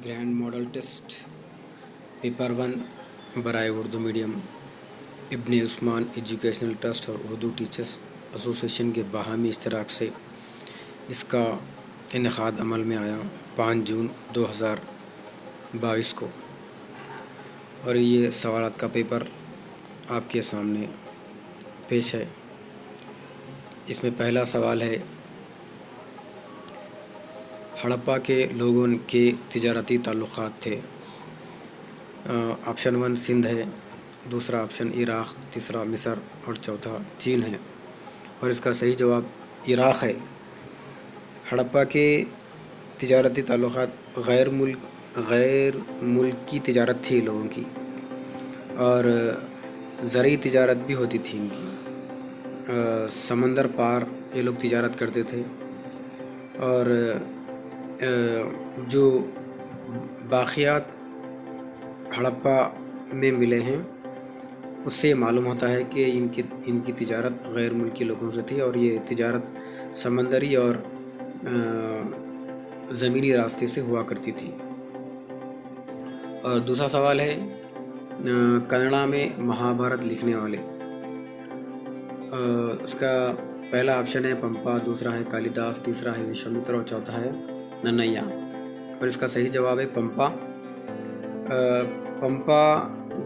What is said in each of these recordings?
Grand model test paper 1 बराए Urdu medium इब्ने Usman educational trust और Urdu teachers association के बाहमी इश्तराक से इसका इनेकाद अमल में आया 5 जून 2022 को। और ये सवालात का पेपर आपके सामने पेश है। इसमें पहला सवाल है, हड़प्पा के लोगों के तिजारती ताल्लुक़ात थे। ऑप्शन 1 सिंध है, दूसरा ऑप्शन इराक़, तीसरा मिस्र और चौथा चीन है। और इसका सही जवाब इराक़ है। हड़प्पा के तिजारती ताल्लुक़ात गैर मुल्की तिजारत थी लोगों की, और ज़रूरी तिजारत भी होती थी इनकी। समंदर पार ये लोग तिजारत करते थे। और जो बाक़ियात हड़प्पा में मिले हैं उससे मालूम होता है कि इनकी तिजारत गैर मुल्की लोगों से थी, और ये तिजारत समंदरी और ज़मीनी रास्ते से हुआ करती थी। और दूसरा सवाल है, कन्नड़ा में महाभारत लिखने वाले। उसका पहला ऑप्शन है पंपा, दूसरा है कालिदास, तीसरा है विश्वामित्र और चौथा है नन्नैया। और इसका सही जवाब है पंपा। पंपा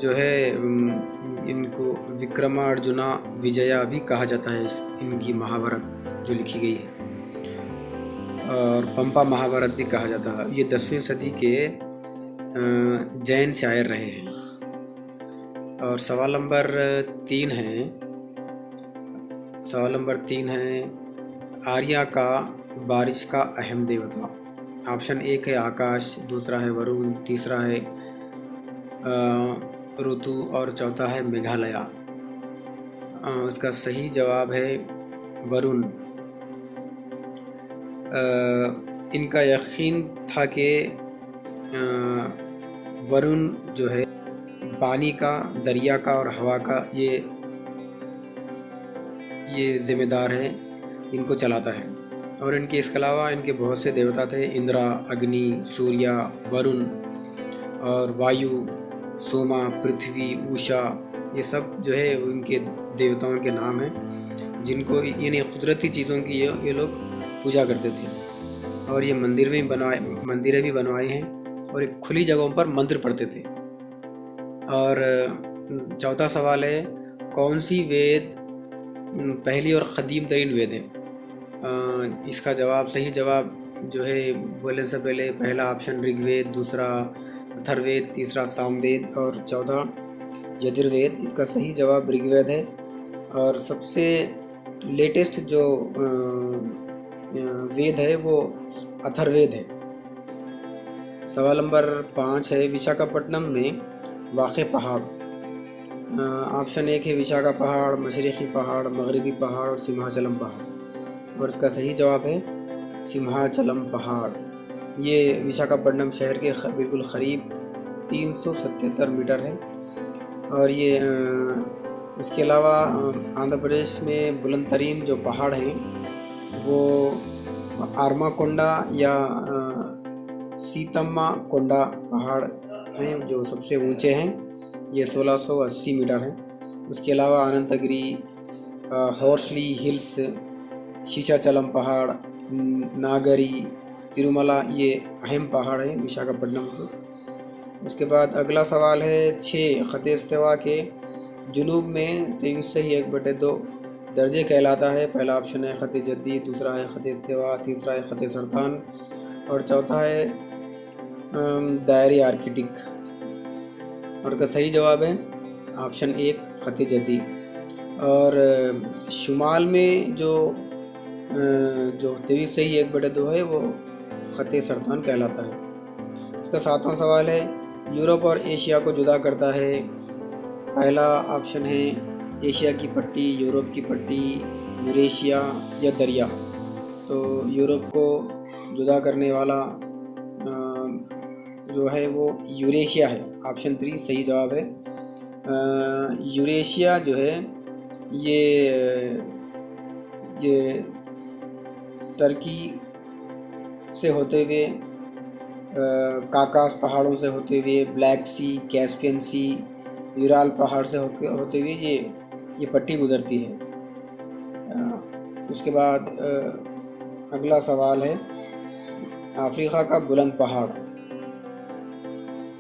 जो है इनको विक्रमार्जुना विजया भी कहा जाता है। इनकी महाभारत जो लिखी गई है, और पंपा महाभारत भी कहा जाता है। ये 10वीं सदी के जैन शायर रहे हैं। और सवाल नंबर 3 है, आर्या का बारिश का अहम देवता। ऑप्शन 1 है आकाश, दूसरा है वरुण, तीसरा है ऋतु और चौथा है मेघालय। इसका सही जवाब है वरुण। इनका यकीन था कि वरुण जो है पानी का, दरिया का और हवा का ये ज़िम्मेदार है, इनको चलाता है। और इनके इसके अलावा इनके बहुत से देवता थे, इंद्रा, अग्नि, सूर्या, वरुण और वायु, सोमा, पृथ्वी, उषा। ये सब जो है उनके देवताओं के नाम हैं, जिनको इन कुदरती चीज़ों की ये लोग पूजा करते थे। और ये मंदिरें भी बनवाए हैं, और एक खुली जगहों पर मंदिर पढ़ते थे। और चौथा सवाल है, कौन सी वेद पहली और क़दीम तरीन वेद है। इसका सही जवाब जो है बोलने से पहले पहला ऑप्शन ऋग्वेद, दूसरा अथर्ववेद, तीसरा सामवेद और चौथा यजुर्वेद। इसका सही जवाब ऋग्वेद है। और सबसे लेटेस्ट जो वेद है वो अथर्ववेद है। सवाल नंबर 5 है, विशाखापट्टनम में वाक़े पहाड़। ऑप्शन 1 है विशाखा पहाड़, मशरक़ी पहाड़, मगरबी पहाड़ और सिंहाचलम पहाड़। और इसका सही जवाब है सिंहाचलम पहाड़। ये विशाखापट्टनम शहर के बिल्कुल क़रीब 377 मीटर है। और ये इसके अलावा आंध्र प्रदेश में बुलंद तरीन जो पहाड़ हैं वो आर्माकोंडा या सीतम्मा कोंडा पहाड़ हैं, जो सबसे ऊंचे हैं। ये 1680 मीटर हैं। उसके अलावा अनंतगिरी, हॉर्सली हिल्स, शीशाचलम पहाड़, नागरी, तिरुमला, ये अहम पहाड़ हैं विशाखापट्टनम के। उसके बाद अगला सवाल है, 6 ख़त इस्तिवा के जुनूब में 23/1/2 दर्जे कहलाता है। पहला ऑप्शन है ख़त जद्दी, दूसरा है ख़त इस्तिवा, तीसरा है ख़त सरतान और चौथा है दायरे आर्कटिक। और का सही जवाब है ऑप्शन 1 ख़त जद्दी। और शुमाल में जो 23/1/2 है वो ख़त सरतान कहलाता है। उसका 7वां सवाल है, यूरोप और एशिया को जुदा करता है। पहला ऑप्शन है एशिया की पट्टी, यूरोप की पट्टी, यूरेशिया या दरिया। तो यूरोप को जुदा करने वाला जो है वो यूरेशिया है। ऑप्शन 3 सही जवाब है। यूरेशिया जो है ये टर्की से होते हुए काकास पहाड़ों से होते हुए, ब्लैक सी, कैस्पियन सी, यूराल पहाड़ से होते हुए ये पट्टी गुजरती है। उसके बाद अगला सवाल है अफ्रीका का बुलंद पहाड़।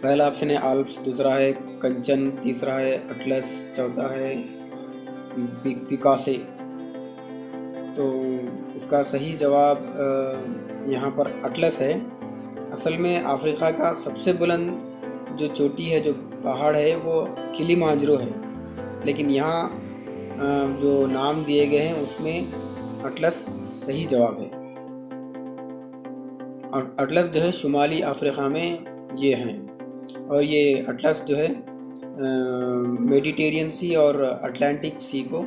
पहला ऑप्शन है आल्प्स, दूसरा है कंचन, तीसरा है अटलस, चौथा है पिकासे। तो इसका सही जवाब यहाँ पर अटलस है। असल में अफ्रीका का सबसे बुलंद जो चोटी है, जो पहाड़ है, वो किलिमांजारो है, लेकिन यहाँ जो नाम दिए गए हैं उसमें अटलस सही जवाब है। और अटलस जो है शुमाली अफ्रीका में ये हैं, और ये अटलस जो है मेडिटेरियन सी और अटलांटिक सी को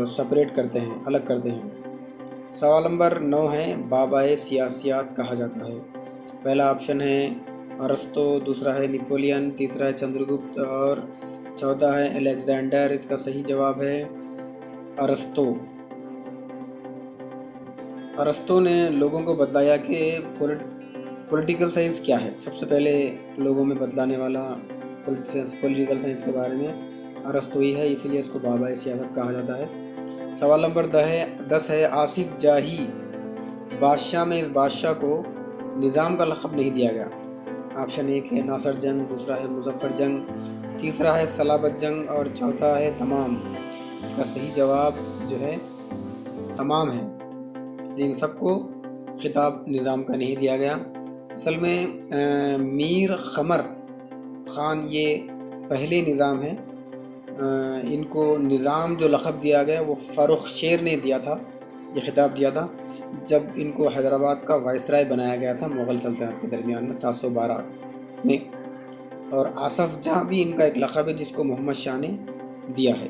सेपरेट करते हैं, अलग करते हैं। सवाल नंबर 9 है बाबाए सियासियात कहा जाता है। पहला ऑप्शन है अरस्तो, दूसरा है नेपोलियन, तीसरा है चंद्रगुप्त और चौथा है अलेक्जेंडर। इसका सही जवाब है अरस्तो। अरस्तो ने लोगों को बतलाया कि पॉलिटिकल साइंस क्या है। सबसे पहले लोगों में बतलाने वाला पॉलिटिकल साइंस के बारे में अरस्तो ही है, इसीलिए इसको बाबाए सियासत कहा जाता है। सवाल नंबर 10 है आसिफ जाही बादशाह में इस बादशाह को निज़ाम का लक़ब नहीं दिया गया। ऑप्शन 1 है नासिर जंग, दूसरा है मुज़फ़्फ़र जंग, तीसरा है सलाबत जंग और चौथा है तमाम। इसका सही जवाब जो है तमाम है। इन सबको खिताब निज़ाम का नहीं दिया गया। असल में मीर क़मर ख़ान ये पहले निज़ाम हैं। इनको निज़ाम जो लक़ब दिया गया वो फ़र्रुख शेर ने दिया था, ये खिताब दिया था जब इनको हैदराबाद का वाइसराय बनाया गया था मुग़ल सल्तनत के दरमियान में 712 में। और आसफ़ जहाँ भी इनका एक लक़ब है जिसको मोहम्मद शाह ने दिया है।